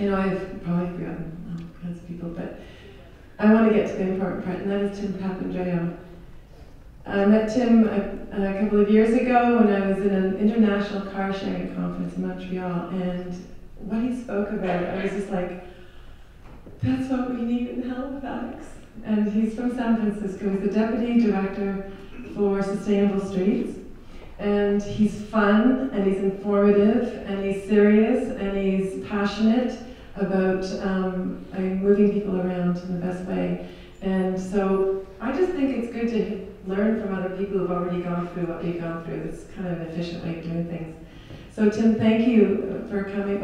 I've probably forgotten all kinds of people, but I want to get to the important part, and that is Tim Papandreou. I met Tim a couple of years ago when I was in an international car sharing conference in Montreal, and what he spoke about, I was just like, that's what we need in Halifax. And he's from San Francisco. He's the Deputy Director for Sustainable Streets. And he's fun, and he's informative, and he's serious, and he's passionate about moving people around in the best way. And so I just think it's good to learn from other people who've already gone through what we've gone through. It's kind of an efficient way of doing things. So Tim, thank you for coming.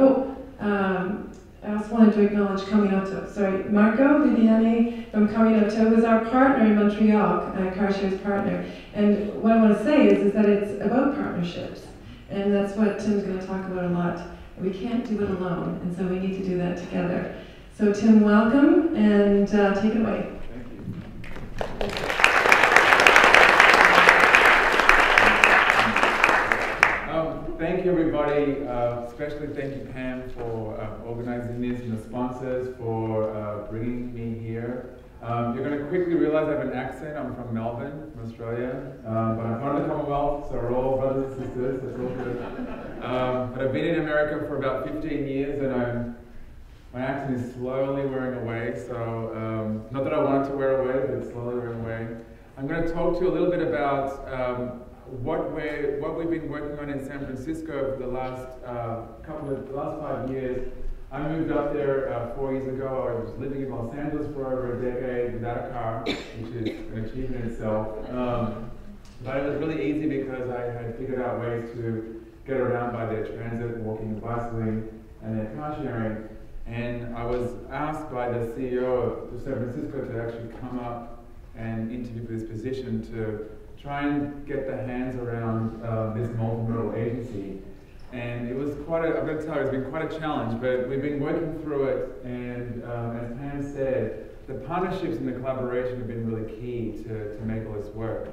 I also wanted to acknowledge Caminotto. Sorry, Marco Viviani from Caminotto, who's our partner in Montreal, CarShare's partner. And what I want to say is that it's about partnerships. And that's what Tim's going to talk about a lot. We can't do it alone, and so we need to do that together. So Tim, welcome, and take it away. Thank you. Thank you, everybody. Especially thank you, Pam, for organizing this, and the sponsors for bringing me here. You're going to quickly realize I have an accent. I'm from Melbourne, from Australia, but I'm part of the Commonwealth, so we're all brothers and sisters. That's all good. But I've been in America for about 15 years, and my accent is slowly wearing away. So not that I want it to wear away, but it's slowly wearing away. I'm going to talk to you a little bit about what we've been working on in San Francisco for the last 5 years. I moved up there 4 years ago. I was living in Los Angeles for over a decade without a car, which is an achievement in itself. But it was really easy because I had figured out ways to get around by their transit, walking, bicycling, and their car sharing. And I was asked by the CEO of San Francisco to actually come up and interview for this position to try and get the hands around this multimodal agency. And it was I'm going to tell you, it's been quite a challenge, but we've been working through it, and as Pam said, the partnerships and the collaboration have been really key to make all this work,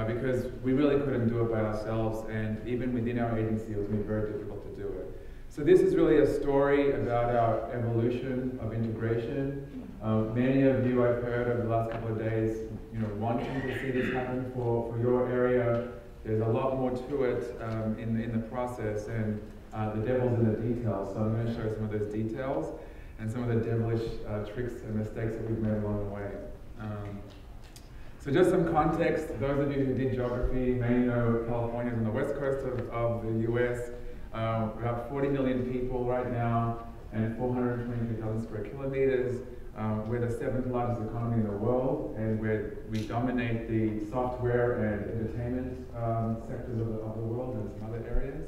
because we really couldn't do it by ourselves, and even within our agency, it was going to be very difficult to do it. So this is really a story about our evolution of integration. Many of you I've heard over the last couple of days, wanting to see this happen for your area. There's a lot more to it in the process, and the devil's in the details. So I'm going to show some of those details and some of the devilish tricks and mistakes that we've made along the way. So just some context. Those of you who did geography may know California is on the west coast of the US. About 40 million people right now, and 423,000 square kilometers. We're the 7th largest economy in the world, and we dominate the software and entertainment sectors of the world and some other areas.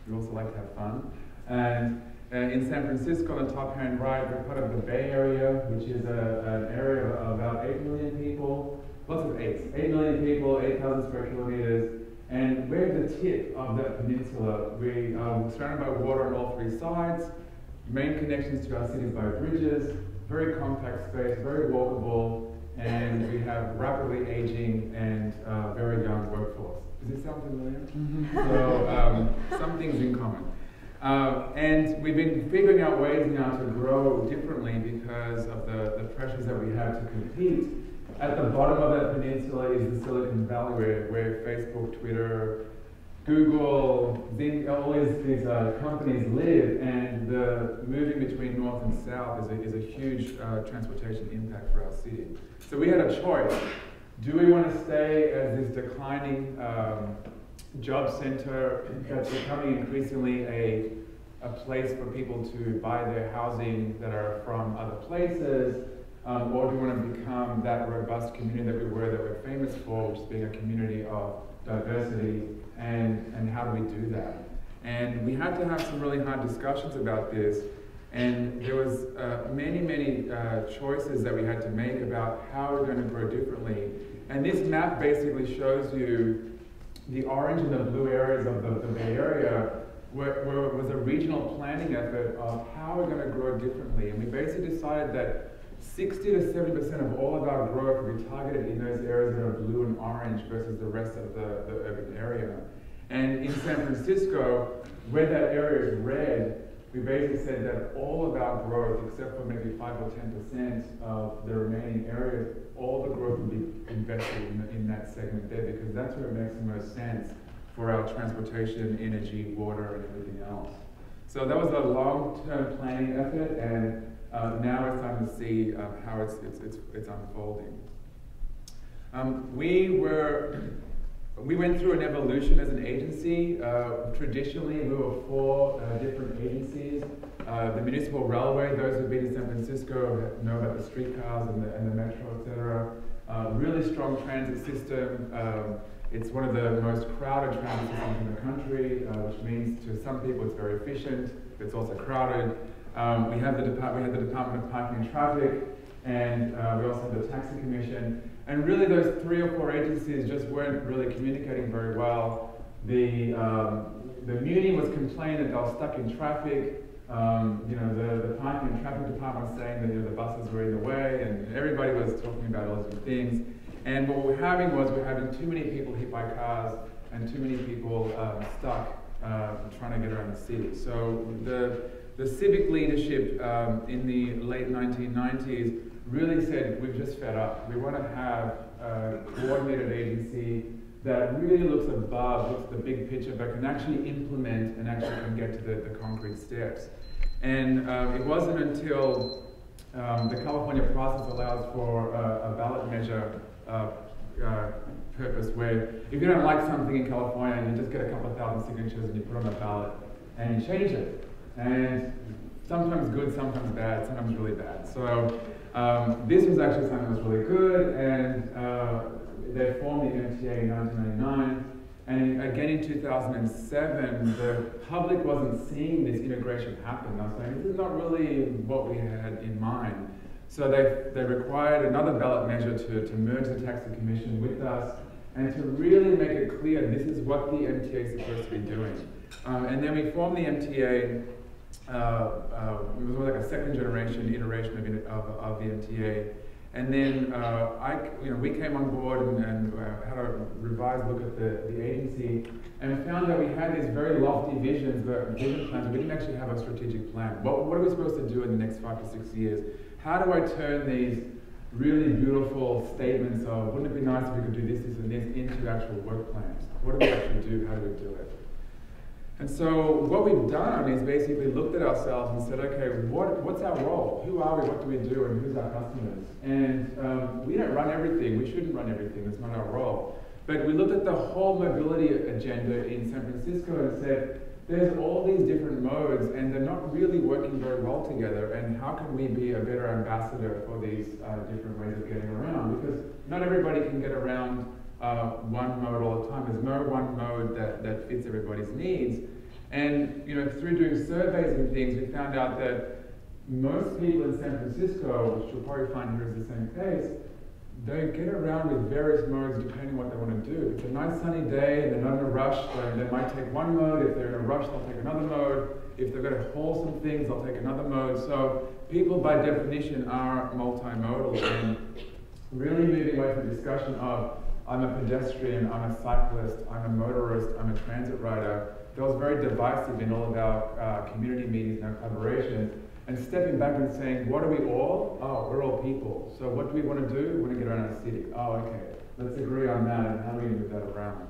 We also like to have fun. And in San Francisco, on the top hand right, we're part of the Bay Area, which is an area of about 8 million people. Lots of 8s. 8 million people, 8,000 square kilometers. And we're at the tip of that peninsula. We are surrounded by water on all 3 sides. Main connections to our cities by bridges, very compact space, very walkable, and we have rapidly aging and very young workforce. Does this sound familiar? So some things in common. And we've been figuring out ways now to grow differently because of the pressures that we have to compete. At the bottom of that peninsula is the Silicon Valley where Facebook, Twitter, Google, all these companies live, and the moving between north and south is a huge transportation impact for our city. So we had a choice. Do we want to stay as this declining job center that's becoming increasingly a place for people to buy their housing that are from other places, or do we want to become that robust community that we're famous for, which is being a community of diversity, and how do we do that? And we had to have some really hard discussions about this, and there was many choices that we had to make about how we're going to grow differently. And this map basically shows you the orange and the blue areas of the Bay Area, where it was a regional planning effort of how we're going to grow differently. And we basically decided that 60 to 70% of all of our growth will be targeted in those areas that are blue and orange versus the rest of the urban area. And in San Francisco, where that area is red, we basically said that all of our growth, except for maybe 5 or 10% of the remaining areas, all the growth will be invested in that segment there, because that's where it makes the most sense for our transportation, energy, water, and everything else. So that was a long-term planning effort, and now it's time to see how it's unfolding. We went through an evolution as an agency. Traditionally, we were 4 different agencies. The Municipal Railway, those who've been in San Francisco know about the streetcars and the metro, etc. Really strong transit system. It's one of the most crowded transit systems in the country, which means to some people it's very efficient, but it's also crowded. We had the Department of Parking and Traffic, and we also had the Taxi Commission. And really those 3 or 4 agencies just weren't really communicating very well. The Muni was complaining that they were stuck in traffic. The Parking and Traffic Department was saying that the buses were in the way, and everybody was talking about all these things. And what we're having too many people hit by cars and too many people stuck trying to get around the city. So the civic leadership in the late 1990s really said, we've just fed up. We want to have a coordinated agency that really looks at the big picture, but can actually implement and actually can get to the concrete steps. And it wasn't until the California process allows for a ballot measure purpose, where if you don't like something in California, you just get a couple of thousand signatures and you put on a ballot and you change it. And sometimes good, sometimes bad, sometimes really bad. So this was actually something that was really good, and they formed the MTA in 1999. And again in 2007, the public wasn't seeing this integration happen. They were saying, this is not really what we had in mind. So they required another ballot measure to merge the Taxi Commission with us and to really make it clear this is what the MTA is supposed to be doing. And then we formed the MTA. It was like a second generation iteration of the MTA. And then we came on board and had a revised look at the agency, and found that we had these very lofty vision plans, but we didn't actually have a strategic plan. What are we supposed to do in the next 5 to 6 years? How do I turn these really beautiful statements of, wouldn't it be nice if we could do this, this, and this, into actual work plans? What do we actually do? How do we do it? And so what we've done is basically looked at ourselves and said, okay, what's our role? Who are we? What do we do? And who's our customers? And we don't run everything. We shouldn't run everything. That's not our role. But we looked at the whole mobility agenda in San Francisco and said, there's all these different modes, and they're not really working very well together. And how can we be a better ambassador for these different ways of getting around? Because not everybody can get around one mode all the time. There's no one mode that fits everybody's needs. And through doing surveys and things, we found out that most people in San Francisco, which you'll probably find here is the same case, they get around with various modes depending on what they want to do. If it's a nice sunny day and they're not in a rush, they might take one mode. If they're in a rush, they'll take another mode. If they're going to haul some things, they'll take another mode. So people by definition are multimodal, and really moving away from the discussion of I'm a pedestrian, I'm a cyclist, I'm a motorist, I'm a transit rider. That was very divisive in all of our community meetings and our collaborations. And stepping back and saying, what are we all? Oh, we're all people. So what do we want to do? We want to get around our city. Oh, okay. Let's agree on that, and how do we move that around?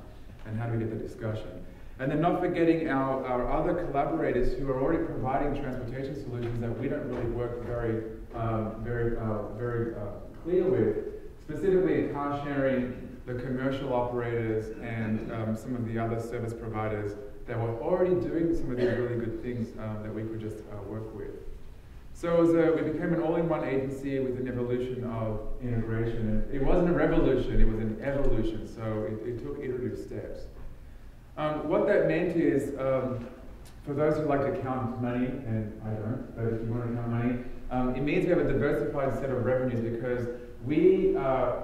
And how do we get the discussion? And then not forgetting our other collaborators who are already providing transportation solutions that we don't really work very clear with. Specifically car sharing, the commercial operators, and some of the other service providers that were already doing some of these really good things that we could just work with. So we became an all-in-one agency with an evolution of integration. And it wasn't a revolution, it was an evolution. So it took iterative steps. What that meant is, for those who like to count money, and I don't, but if you want to count money, it means we have a diversified set of revenues, because we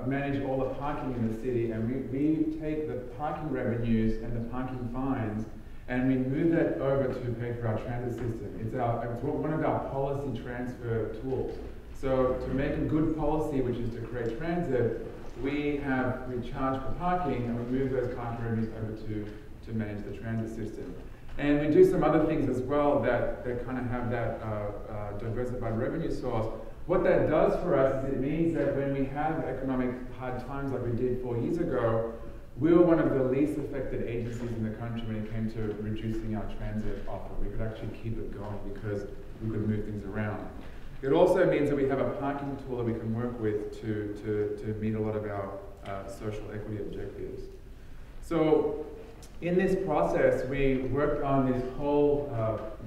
manage all the parking in the city, and we take the parking revenues and the parking fines, and we move that over to pay for our transit system. It's one of our policy transfer tools. So to make a good policy, which is to create transit, we charge for parking, and we move those parking revenues over to manage the transit system. And we do some other things as well that kind of have that diversified revenue source. What that does for us is it means that when we have economic hard times like we did 4 years ago, we were one of the least affected agencies in the country when it came to reducing our transit offer. We could actually keep it going because we could move things around. It also means that we have a parking tool that we can work with to meet a lot of our social equity objectives. So in this process, we worked on this whole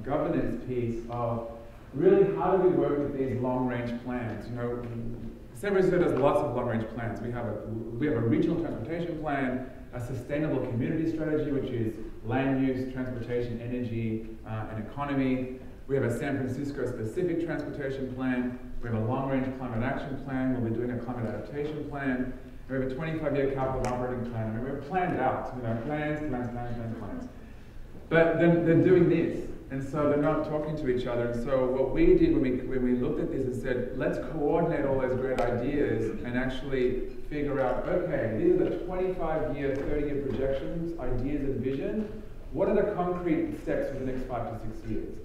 governance piece of really how do we work with these long-range plans. You know, San Francisco does lots of long-range plans. We have a regional transportation plan, a sustainable community strategy, which is land use, transportation, energy, and economy. We have a San Francisco-specific transportation plan. We have a long-range climate action plan. We'll be doing a climate adaptation plan. We have a 25-year capital operating plan. I mean, we're planned out. You know, plans. But then they're doing this. And so they're not talking to each other. And so what we did when we looked at this is said, let's coordinate all those great ideas and actually figure out, okay, these are the 25-year, 30-year projections, ideas and vision. What are the concrete steps for the next 5 to 6 years?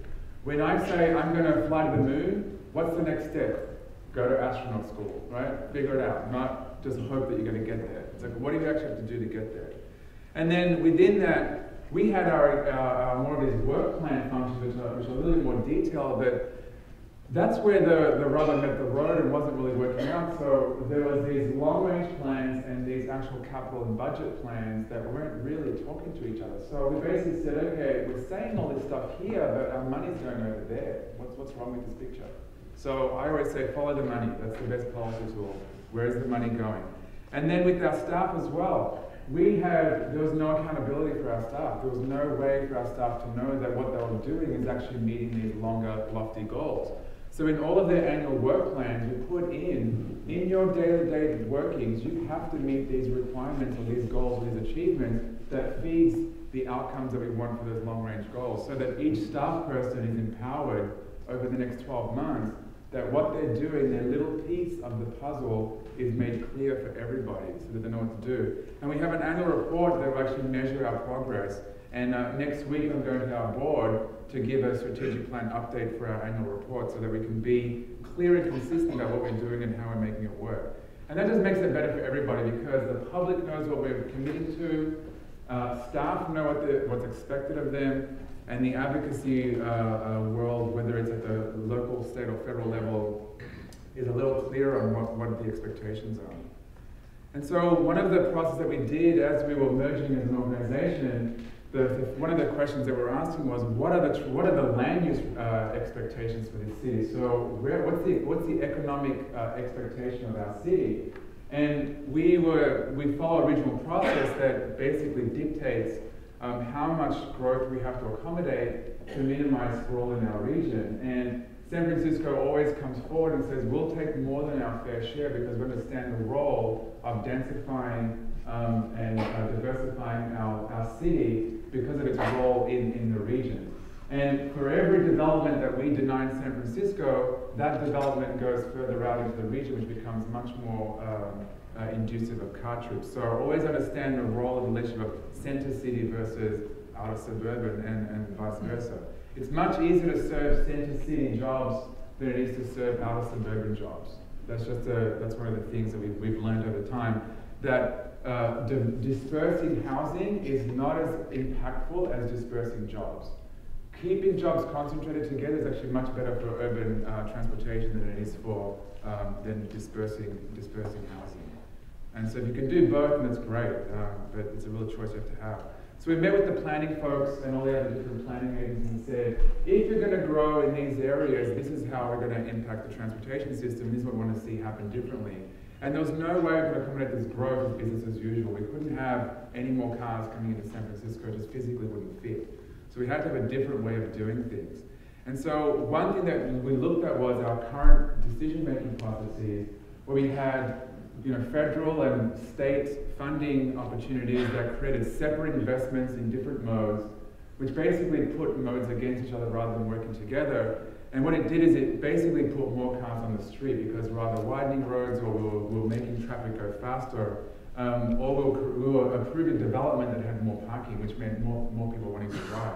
When I say I'm going to fly to the moon, what's the next step? Go to astronaut school, right? Figure it out, not just hope that you're going to get there. It's like, what do you actually have to do to get there? And then within that, we had our more of these work plan functions, which are a little bit more detailed, but that's where the rubber met the road and wasn't really working out. So there was these long-range plans and these actual capital and budget plans that weren't really talking to each other. So we basically said, okay, we're saying all this stuff here, but our money's going over there. What's wrong with this picture? So I always say, follow the money. That's the best policy tool. Where's the money going? And then with our staff as well, there was no accountability for our staff. There was no way for our staff to know that what they were doing is actually meeting these longer, lofty goals. So in all of their annual work plans, you put in your day-to-day workings, you have to meet these requirements or these goals or these achievements that feeds the outcomes that we want for those long-range goals, so that each staff person is empowered over the next 12 months that what they're doing, their little piece of the puzzle, is made clear for everybody so that they know what to do. And we have an annual report that will actually measure our progress. And next week I'm going to our board to give a strategic plan update for our annual report so that we can be clear and consistent about what we're doing and how we're making it work. And that just makes it better for everybody because the public knows what we're committing to, staff know what's expected of them, and the advocacy world, whether it's at the local, state, or federal level, is a little clearer on what the expectations are. And so one of the processes that we did as we were merging as an organization, one of the questions that we're asking was, what are the land use expectations for this city? So what's the economic expectation of our city? And we follow a regional process that basically dictates how much growth we have to accommodate to minimize sprawl in our region. And San Francisco always comes forward and says, we'll take more than our fair share because we understand the role of densifying and diversifying our city because of its role in the region. And for every development that we deny in San Francisco, that development goes further out into the region, which becomes much more inducive of car trips. So always understand the role of the relationship of center city versus outer suburban and vice versa. It's much easier to serve center city jobs than it is to serve outer suburban jobs. That's one of the things that we've learned over time, that dispersing housing is not as impactful as dispersing jobs. Keeping jobs concentrated together is actually much better for urban transportation than it is for dispersing housing. And so if you can do both, then that's great, but it's a real choice you have to have. So we met with the planning folks and all the other different planning agencies and said, if you're going to grow in these areas, this is how we're going to impact the transportation system, this is what we want to see happen differently. And there was no way we could accommodate this growth as business as usual. We couldn't have any more cars coming into San Francisco, it just physically wouldn't fit. So we had to have a different way of doing things. And so one thing that we looked at was our current decision-making processes, where we had federal and state funding opportunities that created separate investments in different modes, which basically put modes against each other rather than working together. And what it did is it basically put more cars on the street because rather widening roads or we were making traffic go faster, or we were approving development that had more parking, which meant more people wanting to drive.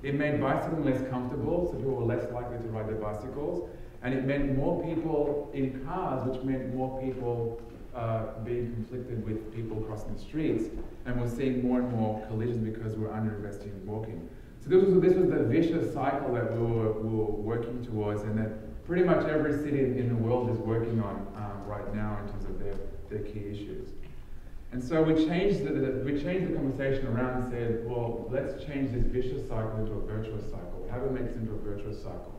It made bicycling less comfortable, so people were less likely to ride their bicycles. And it meant more people in cars, which meant more people being conflicted with people crossing the streets. And we're seeing more and more collisions because we're underinvesting in walking. So this was the vicious cycle that we were working towards, and that pretty much every city in the world is working on right now in terms of their key issues. And so we changed the conversation around and said, well, let's change this vicious cycle into a virtuous cycle. How do we make this into a virtuous cycle?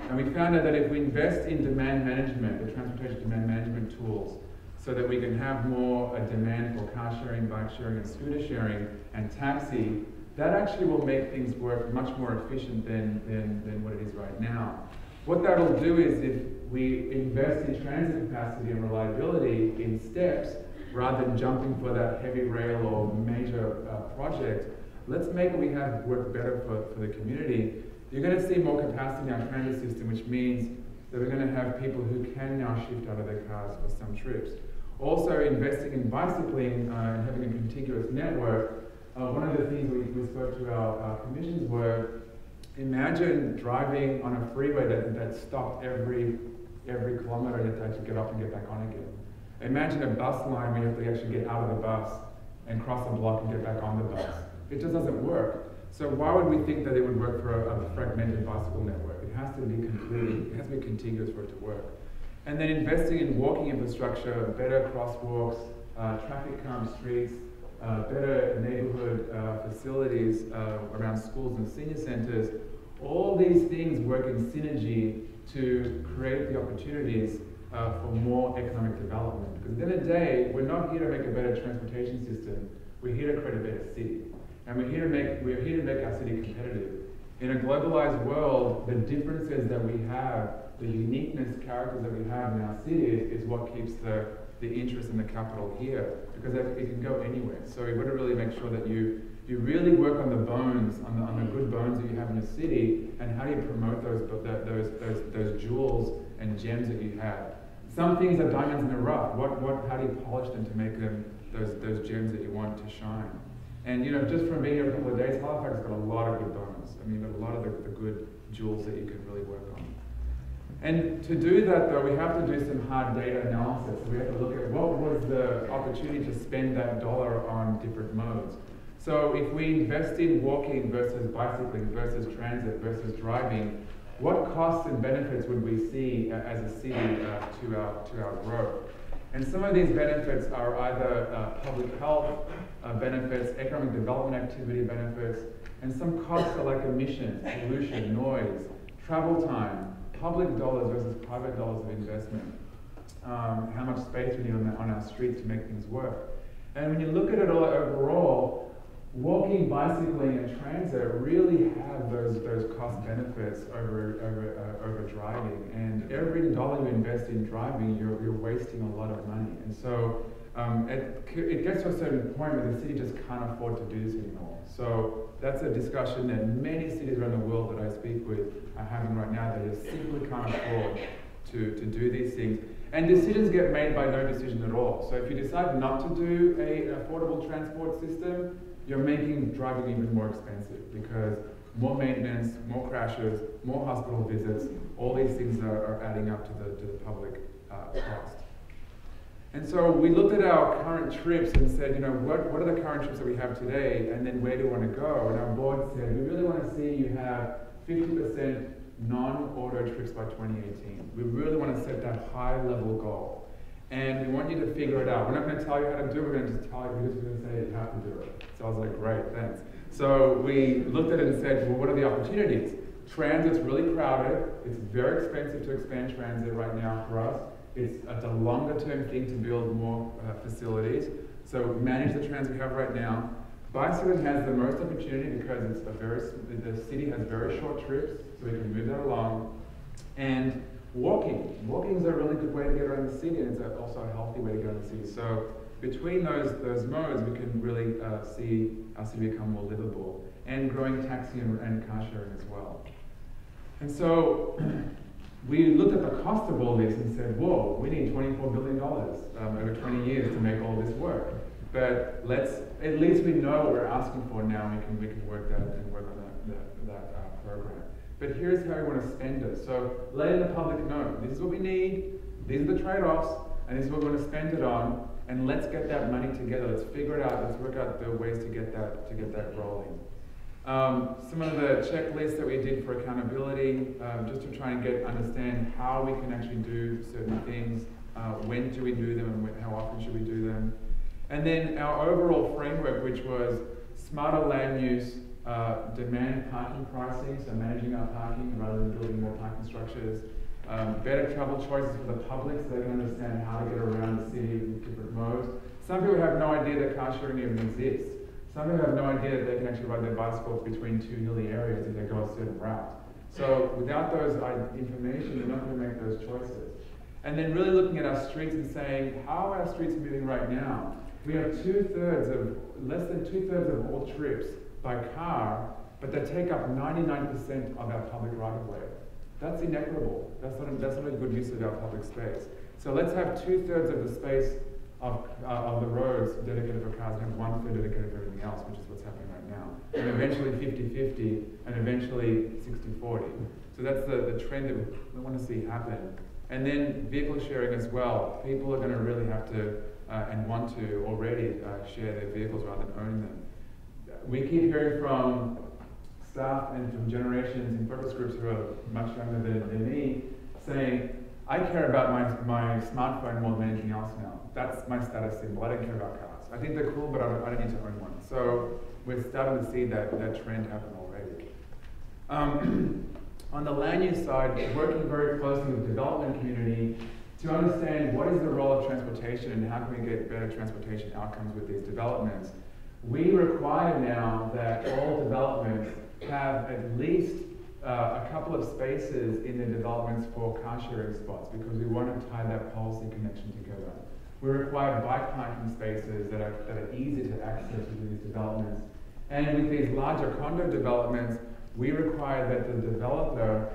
And we found out that if we invest in demand management, the transportation demand management tools, so that we can have more demand for car sharing, bike sharing, and scooter sharing, and taxi, that actually will make things work much more efficient than what it is right now. What that will do is if we invest in transit capacity and reliability in steps, rather than jumping for that heavy rail or major project, let's make what we have work better for the community. You're going to see more capacity in our transit system, which means that we're going to have people who can now shift out of their cars for some trips. Also, investing in bicycling and having a contiguous network. One of the things we spoke to our commissions were, imagine driving on a freeway that stopped every kilometre and you have to actually get off and get back on again. Imagine a bus line where you have to actually get out of the bus and cross a block and get back on the bus. It just doesn't work. So why would we think that it would work for a fragmented bicycle network? It has to be contiguous for it to work. And then investing in walking infrastructure, better crosswalks, traffic calm streets, better neighborhood facilities around schools and senior centers. All these things work in synergy to create the opportunities for more economic development. Because at the end of the day, we're not here to make a better transportation system. We're here to create a better city. And we're here to make our city competitive. In a globalized world, the differences that we have, the uniqueness, characters that we have in our cities is what keeps the interest in the capital here, because it can go anywhere. So you've got to really make sure that you really work on the bones, on the good bones that you have in your city, and how do you promote those jewels and gems that you have. Some things are diamonds in the rough. How do you polish them to make them those gems that you want to shine? And just from being here a couple of days, Halifax has got a lot of good bones. I mean, a lot of the good jewels that you can really work on. And to do that, though, we have to do some hard data analysis. So we have to look at what was the opportunity to spend that dollar on different modes. So if we invest in walking versus bicycling versus transit versus driving, what costs and benefits would we see as a city to our growth? And some of these benefits are either public health benefits, economic development activity benefits, and some costs are like emissions, pollution, noise, travel time, public dollars versus private dollars of investment, how much space we need on our streets to make things work. And when you look at it all overall, walking, bicycling, and transit really have those cost benefits over driving. And every dollar you invest in driving, you're wasting a lot of money. And so it gets to a certain point where the city just can't afford to do this anymore. So that's a discussion that many cities around the world that I speak with are having right now. They just simply can't afford to do these things. And decisions get made by no decision at all. So if you decide not to do an affordable transport system, you're making driving even more expensive because more maintenance, more crashes, more hospital visits, all these things are adding up to the public cost. And so we looked at our current trips and said, what are the current trips that we have today, and then where do we want to go? And our board said, we really want to see you have 50% non-auto trips by 2018. We really want to set that high-level goal. And we want you to figure it out. We're not going to tell you how to do it, we're going to just tell you, we're just going to say you have to do it. So I was like, great, thanks. So we looked at it and said, well, what are the opportunities? Transit's really crowded. It's very expensive to expand transit right now for us. It's a longer-term thing to build more facilities. So manage the transit we have right now. Bicycling has the most opportunity because the city has very short trips, so we can move that along. And walking is a really good way to get around the city, and it's also a healthy way to get around the city. So between those modes, we can really see our city become more livable, and growing taxi and car sharing as well. And so we looked at the cost of all this and said, whoa, we need $24 billion over 20 years to make all this work. But at least we know what we're asking for now, and we can work that and work on that program. But here's how we want to spend it. So letting the public know, this is what we need, these are the trade-offs, and this is what we want to spend it on, and let's get that money together. Let's figure it out. Let's work out the ways to get that rolling. Some of the checklists that we did for accountability, just to try and understand how we can actually do certain things, when do we do them, and how often should we do them. And then our overall framework, which was smarter land use, demand parking pricing, so managing our parking rather than building more parking structures, better travel choices for the public so they can understand how to get around the city with different modes. Some people have no idea that car sharing even exists. Some people have no idea that they can actually ride their bicycles between two hilly areas if they go a certain route. So without those information, you're not going to make those choices. And then really looking at our streets and saying, how are our streets moving right now? We have less than two-thirds of all trips by car, but they take up 99% of our public right-of-way. That's inequitable. That's not a good use of our public space. So let's have two-thirds of the space of the roads dedicated for cars and have one-third dedicated for everything else, which is what's happening right now. And eventually 50-50, and eventually 60-40. So that's the trend that we want to see happen. And then vehicle sharing as well. People are going to really have to and want to already share their vehicles rather than owning them. We keep hearing from staff and from generations in focus groups who are much younger than me saying, I care about my smartphone more than anything else now. That's my status symbol. I don't care about cars. I think they're cool, but I don't need to own one. So we're starting to see that trend happen already. On the land use side, working very closely with the development community to understand what is the role of transportation and how can we get better transportation outcomes with these developments. We require now that all developments have at least a couple of spaces in their developments for car sharing spots because we want to tie that policy connection together. We require bike parking spaces that are easy to access with these developments. And with these larger condo developments, we require that the developer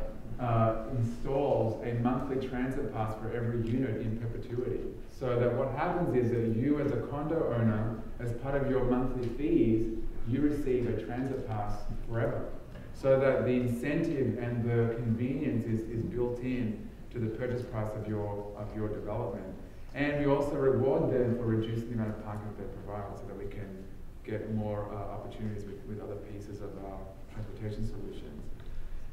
installs a monthly transit pass for every unit in perpetuity. So that what happens is that you as a condo owner, as part of your monthly fees, you receive a transit pass forever. So that the incentive and the convenience is built in to the purchase price of your development. And we also reward them for reducing the amount of parking that they provide so that we can get more opportunities with other pieces of our transportation solutions.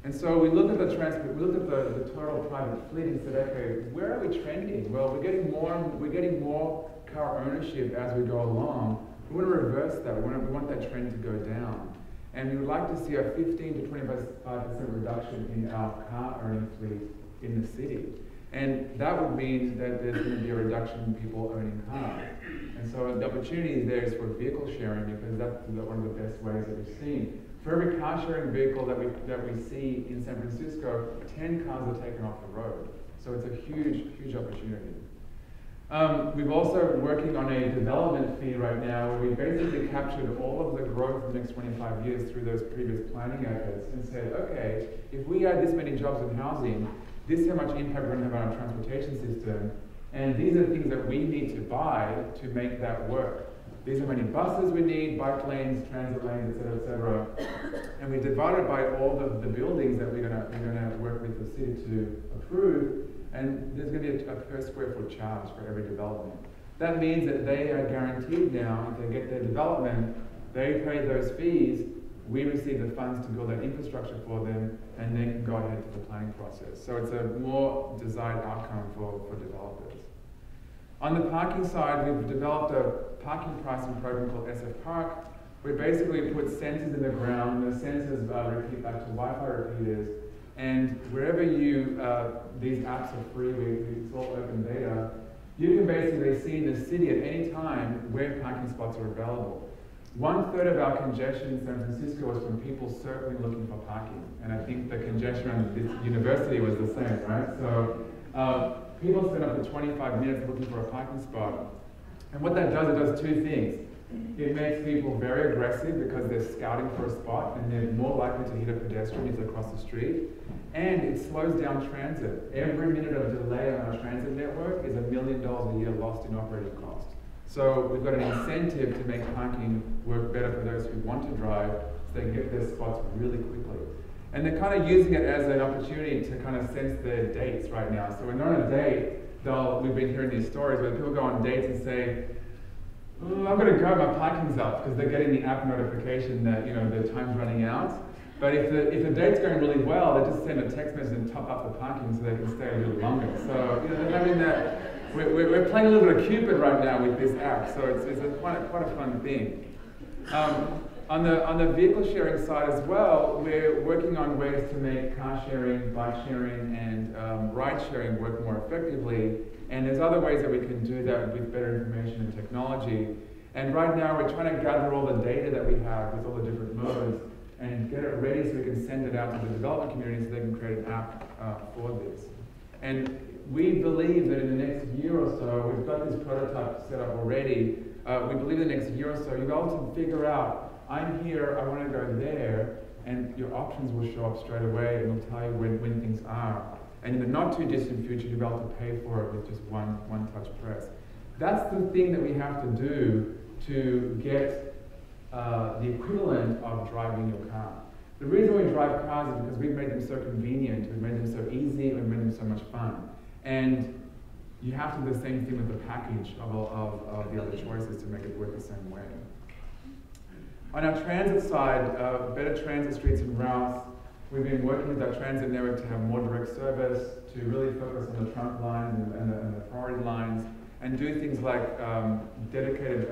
And so we looked at the total private fleet and said, okay, where are we trending? Well, we're getting more car ownership as we go along. We want to reverse that. We want that trend to go down. And we would like to see a 15 to 25% reduction in our car owning fleet in the city. And that would mean that there's going to be a reduction in people owning cars. And so the opportunity there is for vehicle sharing because that's one of the best ways that we've seen. For every car sharing vehicle that we see in San Francisco, 10 cars are taken off the road. So it's a huge, huge opportunity. We've also working on a development fee right now where we basically captured all of the growth in the next 25 years through those previous planning efforts and said, okay, if we add this many jobs in housing, this is how much impact we're going to have on our transportation system, and these are the things that we need to buy to make that work. These are how many buses we need, bike lanes, transit lanes, et cetera, and we divided by all the buildings that we're gonna work with the city to approve, and there's going to be a per square foot charge for every development. That means that they are guaranteed now, if they get their development, they pay those fees, we receive the funds to build that infrastructure for them, and they can go ahead to the planning process. So it's a more desired outcome for developers. On the parking side, we've developed a parking pricing program called SF Park. We basically put sensors in the ground. The sensors repeat back to Wi-Fi repeaters. And wherever these apps are free, it's all open data, you can basically see in the city at any time where parking spots are available. 1/3 of our congestion in San Francisco was from people circling looking for parking. And I think the congestion around this university was the same, right? So people spend up to 25 minutes looking for a parking spot. And what that does, it does two things. It makes people very aggressive because they're scouting for a spot and they're more likely to hit a pedestrian if they're across the street. And it slows down transit. Every minute of delay on our transit network is $1 million a year lost in operating costs. So we've got an incentive to make parking work better for those who want to drive, so they can get to their spots really quickly. And they're kind of using it as an opportunity to kind of sense their dates right now. So when they're on a date, we've been hearing these stories where people go on dates and say, "Oh, I'm going to go, my parking's up," because they're getting the app notification that their time's running out. But if the date's going really well, they just send a text message and top up the parking so they can stay a little longer. So they're having that. We're playing a little bit of Cupid right now with this app, so it's quite a fun thing. On the vehicle sharing side as well, we're working on ways to make car sharing, bike sharing, and ride sharing work more effectively. And there's other ways that we can do that with better information and technology. And right now we're trying to gather all the data that we have with all the different modes and get it ready so we can send it out to the development community so they can create an app for this. And we believe that in the next year or so, we've got this prototype set up already. We believe in the next year or so, you'll be able to figure out, I'm here, I want to go there, and your options will show up straight away and it'll tell you when things are. And in the not too distant future, you'll be able to pay for it with just one touch press. That's the thing that we have to do to get the equivalent of driving your car. The reason we drive cars is because we've made them so convenient, we've made them so easy, we've made them so much fun. And you have to do the same thing with the package of the other choices to make it work the same way. On our transit side, better transit streets and routes, we've been working with our transit network to have more direct service, to really focus on the trunk lines and the priority lines, and do things like dedicated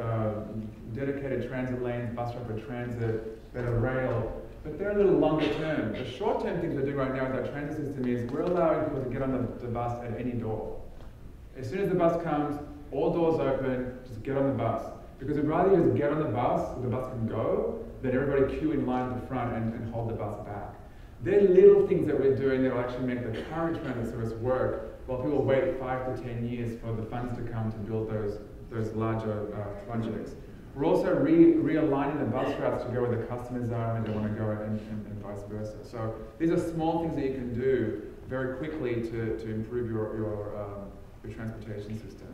transit lanes, bus rapid transit, better rail. But they're a little longer term. The short term things we're doing right now with our transit system is we're allowing people to get on the bus at any door. As soon as the bus comes, all doors open, just get on the bus. Because we'd rather you just get on the bus so the bus can go than everybody queue in line at the front and hold the bus back. They're little things that we're doing that will actually make the current transit service work while people wait 5 to 10 years for the funds to come to build those larger projects. We're also realigning the bus routes to go where the customers are and they want to go and vice versa. So these are small things that you can do very quickly to improve your transportation system.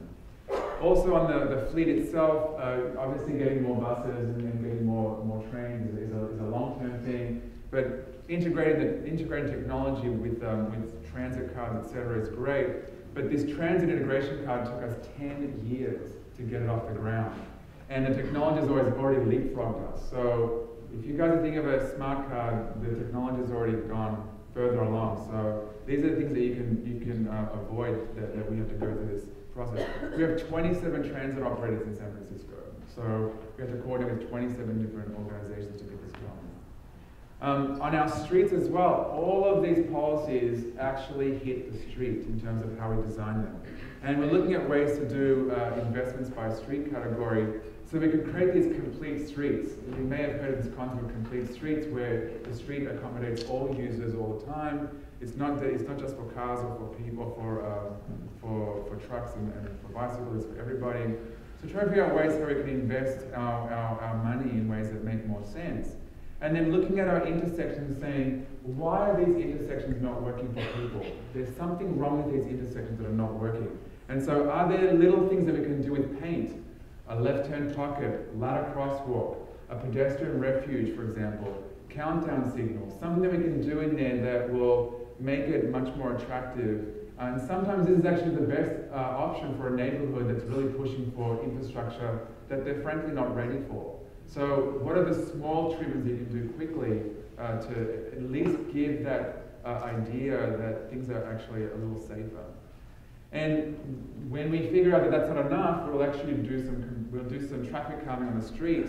Also on the fleet itself, obviously getting more buses and getting more trains is a long-term thing, but integrating technology with transit cards, etc. is great, but this transit integration card took us 10 years to get it off the ground. And the technology has already leapfrogged us. So if you guys are thinking of a smart card, the technology has already gone further along. So these are the things that you can avoid that we have to go through this process. We have 27 transit operators in San Francisco. So we have to coordinate with 27 different organizations to get this going. On our streets as well, all of these policies actually hit the street in terms of how we design them. And we're looking at ways to do investments by street category so we can create these complete streets. You may have heard of this concept of complete streets where the street accommodates all users all the time. It's not just for cars or for people, for trucks and for bicycles, for everybody. So trying to figure out ways how we can invest our money in ways that make more sense. And then looking at our intersections and saying, why are these intersections not working for people? There's something wrong with these intersections that are not working. And so are there little things that we can do with paint? A left-turn pocket, ladder crosswalk, a pedestrian refuge, for example, countdown signals, something that we can do in there that will make it much more attractive. And sometimes this is actually the best option for a neighborhood that's really pushing for infrastructure that they're frankly not ready for. So what are the small treatments that you can do quickly to at least give that idea that things are actually a little safer? And when we figure out that that's not enough, we'll actually do some traffic calming on the street.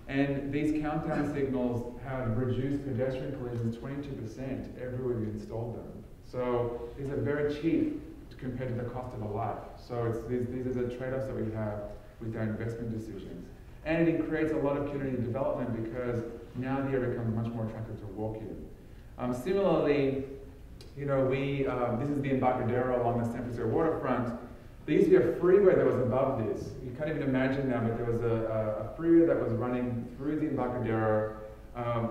And these countdown signals have reduced pedestrian collisions 22% everywhere we installed them. So these are very cheap compared to the cost of a life. So these are the trade-offs that we have with our investment decisions. And it creates a lot of community development because now the area becomes much more attractive to walk in. Similarly, this is the Embarcadero along the San Francisco waterfront. There used to be a freeway that was above this. You can't even imagine now, but there was a freeway that was running through the Embarcadero.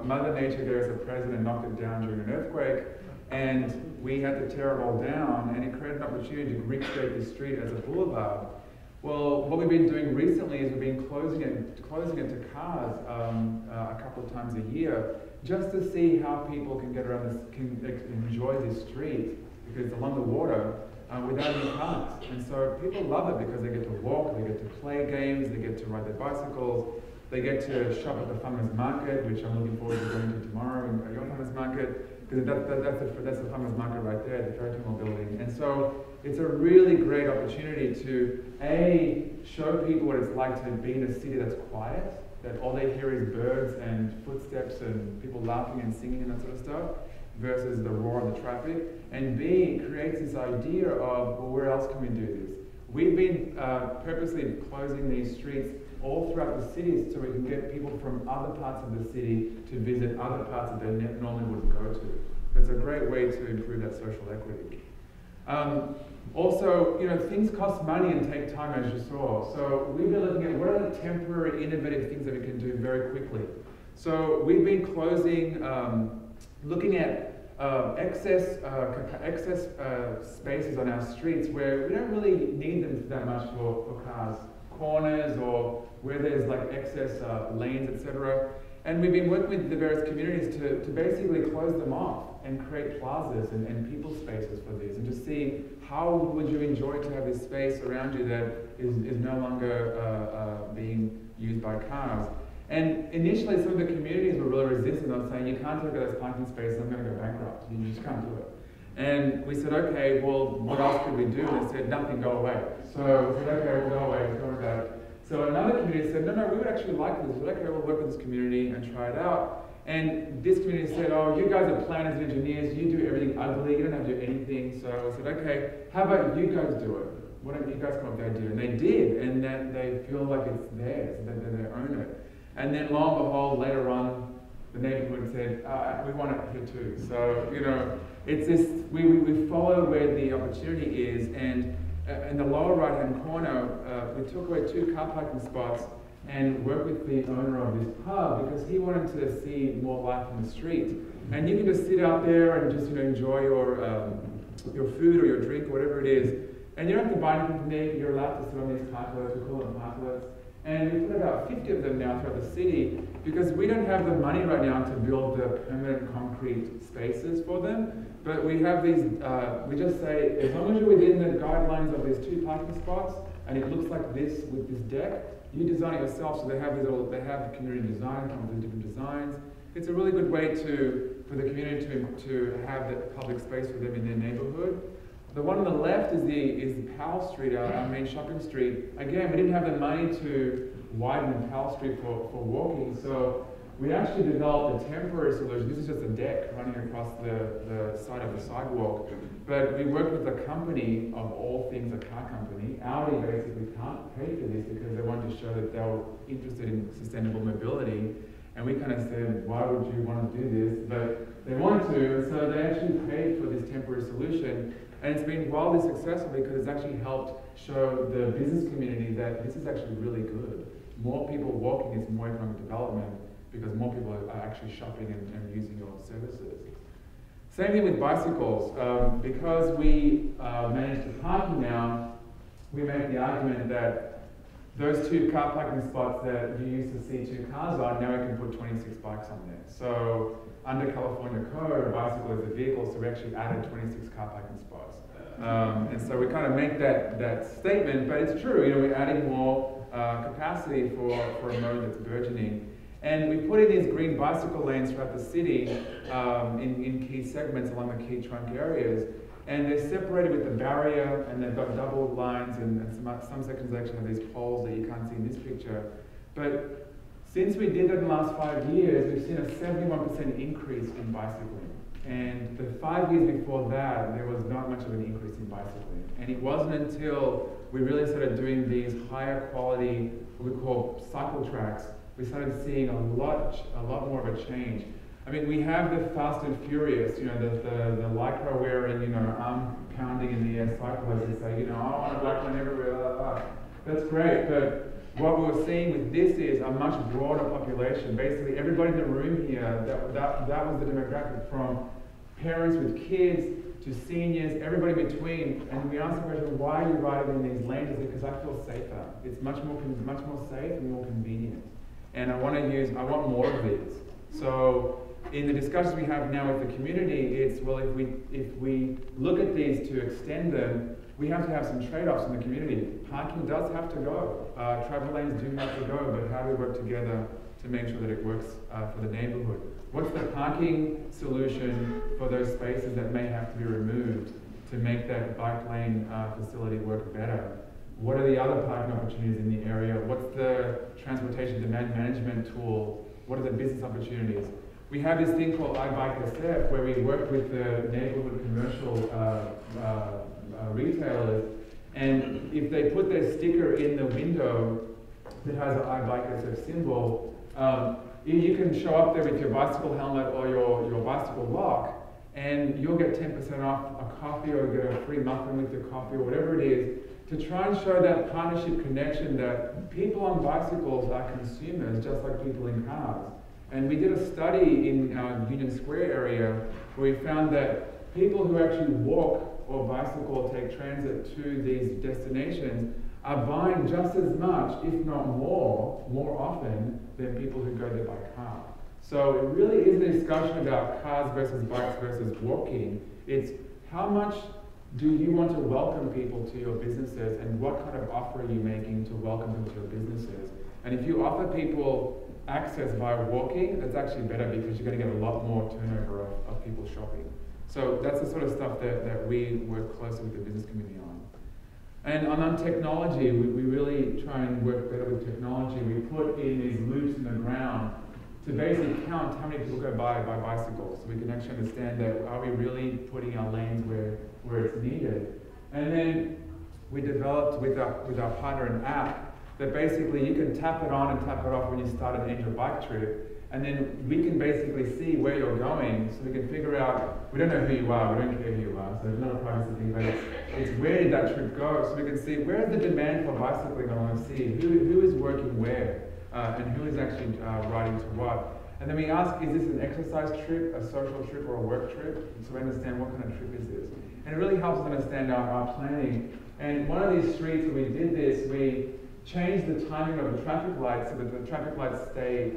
Mother Nature there as a president knocked it down during an earthquake, and we had to tear it all down, and it created an opportunity to recreate the street as a boulevard. Well, what we've been doing recently is we've been closing it to cars a couple of times a year, just to see how people can get around this, can enjoy this street, because it's along the water, without any cars. And so people love it because they get to walk, they get to play games, they get to ride their bicycles, they get to shop at the farmers market, which I'm looking forward to going to tomorrow at your farmers market, because that's the farmers market right there, the Ferry Terminal building. And so it's a really great opportunity to A, show people what it's like to be in a city that's quiet, that all they hear is birds and footsteps and people laughing and singing and that sort of stuff, versus the roar of the traffic. And B, creates this idea of, well, where else can we do this? We've been purposely closing these streets all throughout the cities so we can get people from other parts of the city to visit other parts that they normally wouldn't go to. It's a great way to improve that social equity. Also, things cost money and take time, as you saw. So we've been looking at what are the temporary, innovative things that we can do very quickly. So we've been closing, looking at excess spaces on our streets where we don't really need them that much for cars, corners or where there's like excess lanes, etc. And we've been working with the various communities to basically close them off and create plazas and people spaces for these, and to see how would you enjoy to have this space around you that is no longer being used by cars. And initially, some of the communities were really resistant. They were saying, you can't take those parking spaces, I'm going to go bankrupt. You just can't do it. And we said, okay, well, what else could we do? And they said, nothing, go away. So we said, okay, we'll go away, don't worry about it. So another community said, no, we would actually like this. We said, okay, we'll work with this community and try it out. And this community said, oh, you guys are planners and engineers, you do everything ugly, you don't have to do anything. So I said, okay, how about you guys do it? Why don't you guys come up with the idea? And they did, and then they feel like it's theirs, that they own it. And then lo and behold, later on, the neighborhood said, we want it here too. So, it's this, we follow where the opportunity is, and in the lower right-hand corner, we took away 2 car parking spots and worked with the owner of this pub because he wanted to see more life in the street. And you can just sit out there and just enjoy your food or your drink or whatever it is. And you don't have to buy anything from me, you're allowed to sit on these parklets, we call them parklets. And we put about 50 of them now throughout the city because we don't have the money right now to build the permanent concrete spaces for them. But we have these, we just say, as long as you're within the guidelines of these 2 parking spots and it looks like this with this deck, you design it yourself. So they have the community design, come with different designs. It's a really good way for the community to have that public space for them in their neighborhood. The one on the left is the Powell Street, our main shopping street. Again, we didn't have the money to widen Powell Street for walking, so we actually developed a temporary solution. This is just a deck running across the side of the sidewalk. But we worked with a company, of all things, a car company. Audi basically can't pay for this because they wanted to show that they were interested in sustainable mobility. And we kind of said, why would you want to do this? But they wanted to, and so they actually paid for this temporary solution. And it's been wildly successful because it's actually helped show the business community that this is actually really good. More people walking is more economic development because more people are actually shopping and using your services. Same thing with bicycles. Because we manage the parking now, we make the argument that those 2 car parking spots that you used to see 2 cars on, now we can put 26 bikes on there. So under California code, a bicycle is a vehicle, so we actually added 26 car parking spots. And so we kind of make that statement, but it's true, we're adding more capacity for a mode that's burgeoning. And we put in these green bicycle lanes throughout the city in key segments along the key trunk areas. And they're separated with the barrier, and they've got double lines, and some sections actually have these poles that you can't see in this picture. But since we did that in the last 5 years, we've seen a 71% increase in bicycling. And the 5 years before that, there was not much of an increase in bicycling. And it wasn't until we really started doing these higher quality, what we call cycle tracks, we started seeing a lot more of a change. I mean, we have the Fast and Furious, the Lycra wearing, arm pounding in the air cyclists and say, I want a black one everywhere. That's great, but what we were seeing with this is a much broader population. Basically, everybody in the room here, that was the demographic, from parents with kids to seniors, everybody between, and we ask the question, why are you riding in these lanes? Is it because I feel safer? It's much more safe and more convenient. And I want more of these. So in the discussions we have now with the community, it's, well, if we look at these to extend them, we have to have some trade-offs in the community. Parking does have to go. Travel lanes do have to go, but how do we work together to make sure that it works for the neighborhood? What's the parking solution for those spaces that may have to be removed to make that bike lane facility work better? What are the other parking opportunities in the area? What's the transportation demand management tool? What are the business opportunities? We have this thing called iBikeSF where we work with the neighborhood commercial retailers, and if they put their sticker in the window that has an iBikeSF symbol, you can show up there with your bicycle helmet or your bicycle lock, and you'll get 10% off a coffee or get a free muffin with your coffee or whatever it is, to try and show that partnership connection that people on bicycles are consumers just like people in cars. And we did a study in our Union Square area where we found that people who actually walk or bicycle or take transit to these destinations are buying just as much, if not more often than people who go there by car. So it really is a discussion about cars versus bikes versus walking. It's how much do you want to welcome people to your businesses, and what kind of offer are you making to welcome them to your businesses? And if you offer people access via walking, that's actually better because you're going to get a lot more turnover of people shopping. So that's the sort of stuff that we work closely with the business community on. And on technology, we really try and work better with technology. We put in these loops in the ground to basically count how many people go by bicycle, so we can actually understand that are we really putting our lanes where it's needed. And then we developed with our partner an app that basically you can tap it on and tap it off when you start and end your bike trip, and then we can basically see where you're going, so we can figure out, we don't know who you are, we don't care who you are, so there's not a privacy thing, but it's where did that trip go, so we can see where's the demand for bicycling, I want to see who is working where, and who is actually riding to what. And then we ask, is this an exercise trip, a social trip, or a work trip? So we understand what kind of trip is this. And it really helps us understand our planning. And one of these streets where we did this, we changed the timing of the traffic lights so that the traffic lights stay,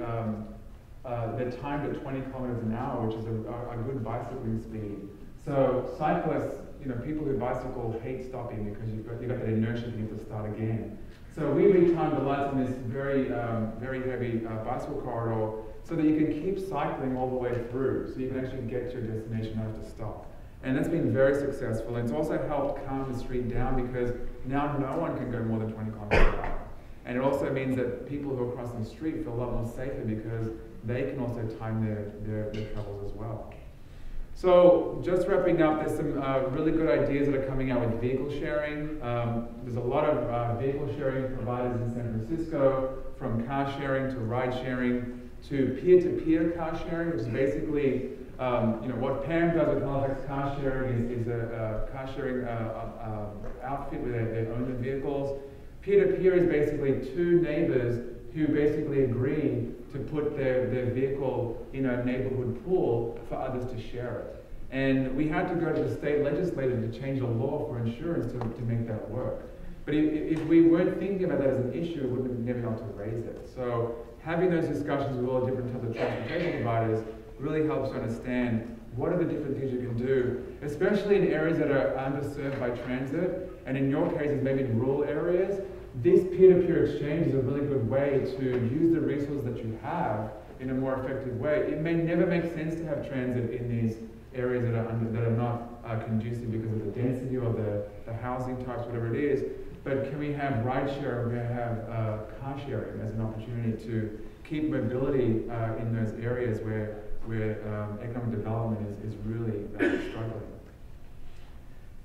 they're timed at 20 kilometers an hour, which is a good bicycling speed. So cyclists, people who bicycle hate stopping because you've got that inertia to need to start again. So we retimed the lights on this very heavy bicycle corridor so that you can keep cycling all the way through, so you can actually get to your destination, not have to stop. And that's been very successful. And it's also helped calm the street down because now no one can go more than 20 kilometers per hour. And it also means that people who are crossing the street feel a lot more safer because they can also time their travels as well. So just wrapping up, there's some really good ideas that are coming out with vehicle sharing. There's a lot of vehicle sharing providers in San Francisco, from car sharing to ride sharing to peer-to-peer car sharing, which is basically what Pam does with Halifax car sharing is a car sharing outfit where they own the vehicles. Peer-to-peer is basically two neighbors who basically agree to put their vehicle in a neighborhood pool for others to share it. And we had to go to the state legislature to change the law for insurance to make that work. But if we weren't thinking about that as an issue, we wouldn't have never been able to raise it. So having those discussions with all the different types of transportation providers really helps to understand what are the different things you can do, especially in areas that are underserved by transit, and in your cases, maybe in rural areas. This peer-to-peer exchange is a really good way to use the resources that you have in a more effective way. It may never make sense to have transit in these areas that are not conducive because of the density or the housing types, whatever it is. But can we have ride share, we have car sharing as an opportunity to keep mobility in those areas where economic development is really struggling.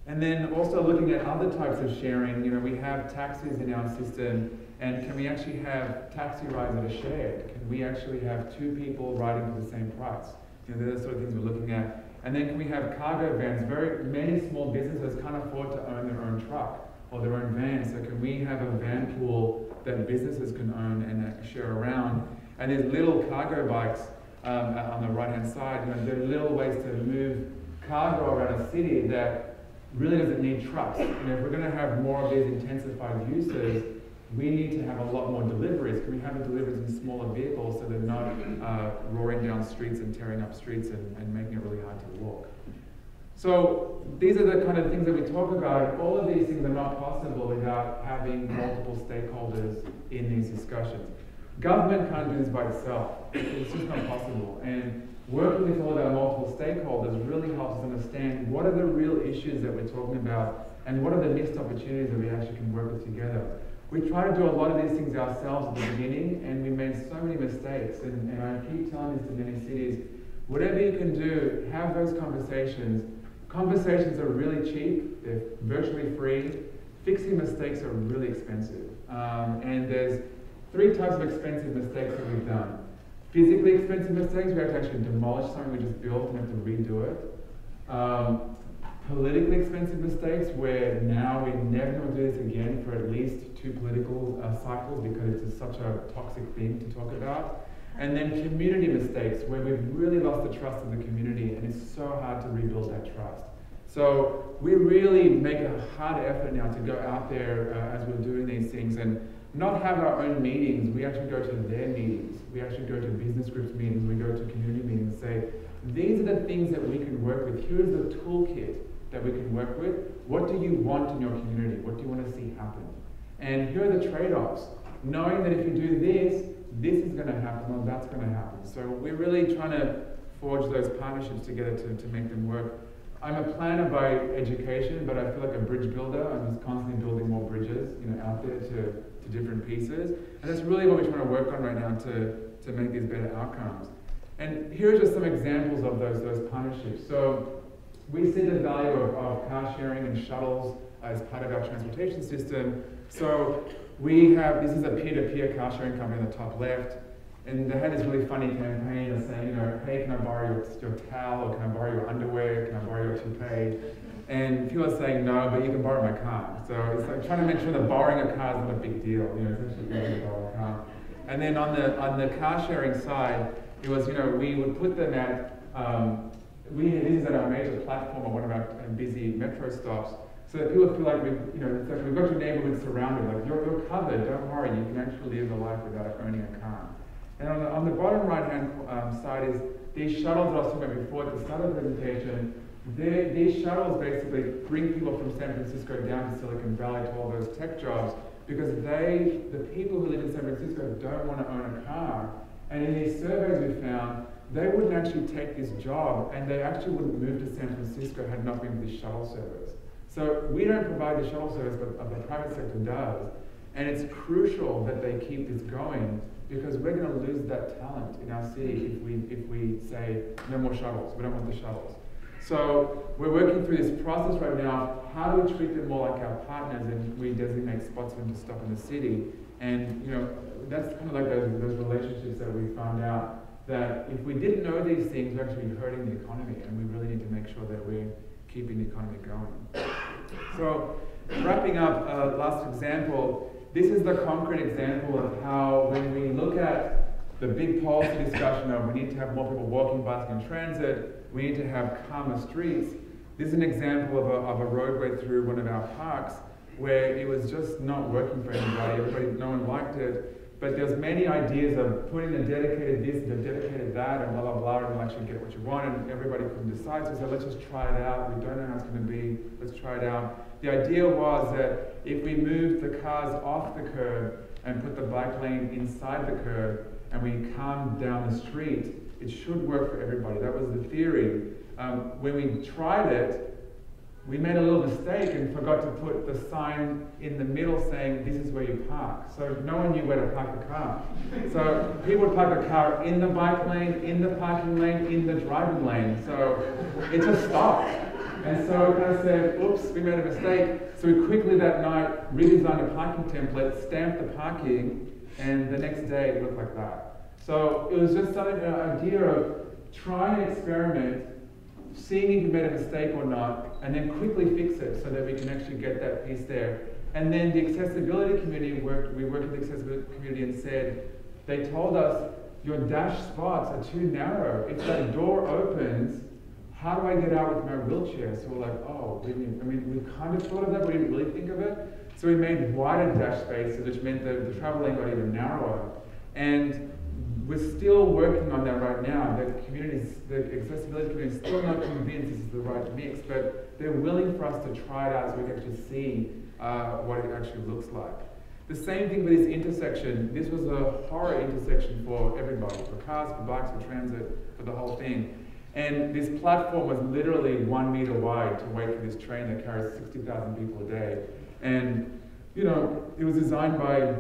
And then also looking at other types of sharing, we have taxis in our system, and can we actually have taxi rides that are shared? Can we actually have two people riding for the same price? They're the sort of things we're looking at. And then can we have cargo vans? Very many small businesses can't afford to own their own truck or their own van, so can we have a van pool that businesses can own and share around? And there's little cargo bikes on the right-hand side. There are little ways to move cargo around a city that really doesn't need trucks. If we're going to have more of these intensified uses, we need to have a lot more deliveries. Can we have the deliveries in smaller vehicles so they're not roaring down streets and tearing up streets and making it really hard to walk? So these are the kind of things that we talk about. All of these things are not possible without having multiple stakeholders in these discussions. Government can't do this by itself. It's just not possible. And working with all of our multiple stakeholders really helps us understand what are the real issues that we're talking about and what are the missed opportunities that we actually can work with together. We try to do a lot of these things ourselves at the beginning, and we made so many mistakes. And I keep telling this to many cities, whatever you can do, have those conversations. Conversations are really cheap, they're virtually free. Fixing mistakes are really expensive. And there's 3 types of expensive mistakes that we've done. Physically expensive mistakes, we have to actually demolish something we just built and have to redo it. Politically expensive mistakes, where now we're never going to do this again for at least 2 political cycles because it's such a toxic thing to talk about. And then community mistakes, where we've really lost the trust of the community and it's so hard to rebuild that trust. So we really make a hard effort now to go out there as we're doing these things and not have our own meetings. We actually go to their meetings. We actually go to business groups meetings. We go to community meetings and say, these are the things that we can work with. Here's the toolkit that we can work with. What do you want in your community? What do you want to see happen? And here are the trade-offs. Knowing that if you do this, this is going to happen or that's going to happen. So we're really trying to forge those partnerships together to make them work. I'm a planner by education, but I feel like a bridge builder. I'm just constantly building more bridges, out there to different pieces. And that's really what we're trying to work on right now to make these better outcomes. And here are just some examples of those partnerships. So we see the value of car sharing and shuttles as part of our transportation system. So we have, this is a peer-to-peer car sharing company on the top left, and they had this really funny campaign of saying, hey, can I borrow your towel, or can I borrow your underwear, can I borrow your toupee? And people are saying no, but you can borrow my car. So it's like trying to make sure that borrowing a car is not a big deal. It's actually easy to borrow a car. And then on the car sharing side, it was, we would put them at, this is at our major platform of one of our busy metro stops, so that people feel like it's like we've got your neighborhood surrounded, like you're covered, don't worry, you can actually live a life without owning a car. And on the bottom right-hand side is these shuttles that I was talking about before at the start of the presentation. These shuttles basically bring people from San Francisco down to Silicon Valley to all those tech jobs because the people who live in San Francisco don't want to own a car. And in these surveys we found, they wouldn't actually take this job and they actually wouldn't move to San Francisco had not been for this shuttle service. So we don't provide the shuttle service, but the private sector does. And it's crucial that they keep this going because we're going to lose that talent in our city if we say no more shuttles, we don't want the shuttles. So we're working through this process right now. How do we treat them more like our partners, and we designate spots for them to stop in the city? And that's kind of like those relationships that we found out that if we didn't know these things, we're actually hurting the economy, and we really need to make sure that we're keeping the economy going. So wrapping up, last example, this is the concrete example of how when we look at the big policy discussion of we need to have more people walking, bicycling, and transit, we need to have calmer streets. This is an example of a roadway through one of our parks where it was just not working for anybody. No one liked it. But there's many ideas of putting a dedicated this, the dedicated that, and blah, blah, blah, and you'll actually get what you want, and everybody couldn't decide. So we said, let's just try it out. We don't know how it's going to be. Let's try it out. The idea was that if we moved the cars off the curb and put the bike lane inside the curb, and we calmed down the street, it should work for everybody. That was the theory. When we tried it, we made a little mistake and forgot to put the sign in the middle saying, this is where you park. So no one knew where to park the car. So people would park the car in the bike lane, in the parking lane, in the driving lane. So it just stopped. And so we kind of said, oops, we made a mistake. So we quickly that night redesigned a parking template, stamped the parking, and the next day it looked like that. So it was just an idea of trying to experiment, seeing if you made a mistake or not, and then quickly fix it so that we can actually get that piece there. And then the accessibility community we worked with the accessibility community and said, they told us, your dash spots are too narrow. If that door opens, how do I get out with my wheelchair? So we're like, oh, we kind of thought of that, but we didn't really think of it. So we made wider dash spaces, which meant the travel lane got even narrower. And we're still working on that right now. The accessibility community is still not convinced this is the right mix, but they're willing for us to try it out so we can actually see what it actually looks like. The same thing with this intersection. This was a horror intersection for everybody, for cars, for bikes, for transit, for the whole thing. And this platform was literally 1 meter wide to wait for this train that carries 60,000 people a day. And you know, it was designed by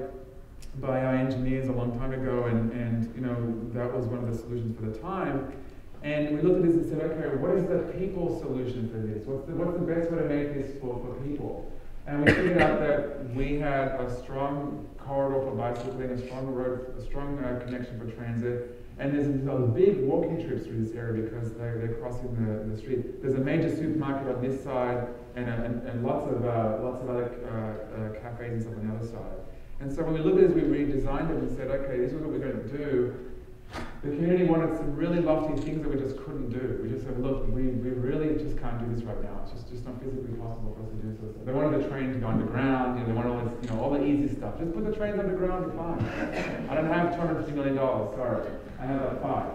our engineers a long time ago, and you know, that was one of the solutions for the time. And we looked at this and said, okay, what is the people solution for this? What's the best way to make this for people? And we figured out that we had a strong corridor for bicycling, a strong road, a strong connection for transit, and there's big walking trips through this area because they're crossing the street. There's a major supermarket on this side, and lots of other cafes and stuff on the other side. And so when we looked at this, we redesigned it and said, okay, this is what we're going to do. The community wanted some really lofty things that we just couldn't do. We just said, look, we really just can't do this right now. It's just not physically possible for us to do so. They wanted the train to go underground. They wanted all this, all the easy stuff. Just put the trains underground, you're fine. I don't have $250 million, sorry. I have like 5.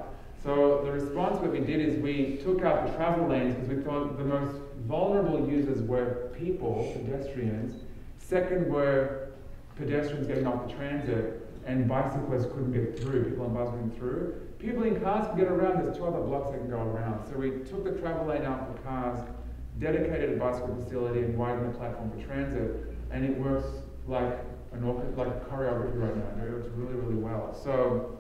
So the response that we did is we took out the travel lanes because we thought the most vulnerable users were people, pedestrians. Second were pedestrians getting off the transit, and bicyclists couldn't get through, people on bikes went through. People in cars can get around, there's 2 other blocks they can go around. So we took the travel lane out for cars, dedicated a bicycle facility, and widened the platform for transit, and it works like a choreography right now. It works really, really well. So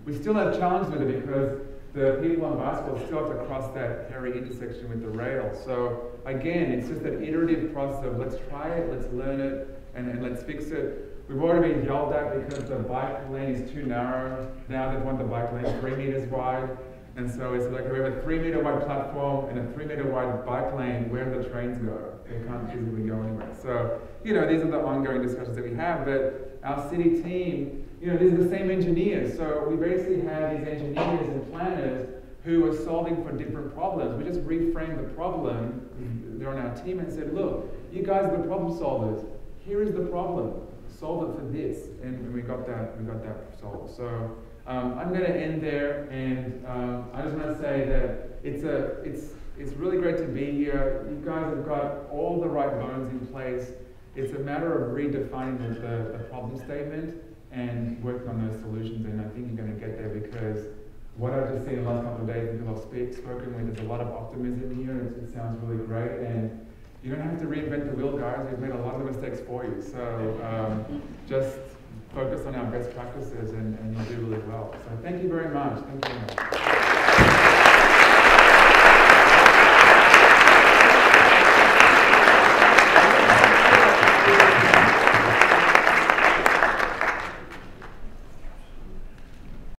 we still have challenges with it because the people on bicycles still have to cross that hairy intersection with the rail. So again, it's just an iterative process of let's try it, let's learn it, and let's fix it. We've already been yelled at because the bike lane is too narrow. Now they want the bike lane 3 meters wide. And so it's like we have a 3 meter wide platform and a 3 meter wide bike lane. Where do the trains go? They can't physically go anywhere. So, these are the ongoing discussions that we have. But our city team, these are the same engineers. So we basically have these engineers and planners who are solving for different problems. We just reframed the problem. They're on our team and said, look, you guys are the problem solvers. Here is the problem. Solve it for this, and we got that solved. So I'm going to end there, and I just want to say that it's really great to be here. You guys have got all the right bones in place. It's a matter of redefining the problem statement and working on those solutions, and I think you're going to get there because what I've just seen in the last couple of days, people I've spoken with, there's a lot of optimism here. It sounds really great, and you don't have to reinvent the wheel, guys. We've made a lot of the mistakes for you. So just focus on our best practices and you'll do really well. So thank you very much. Thank you very much.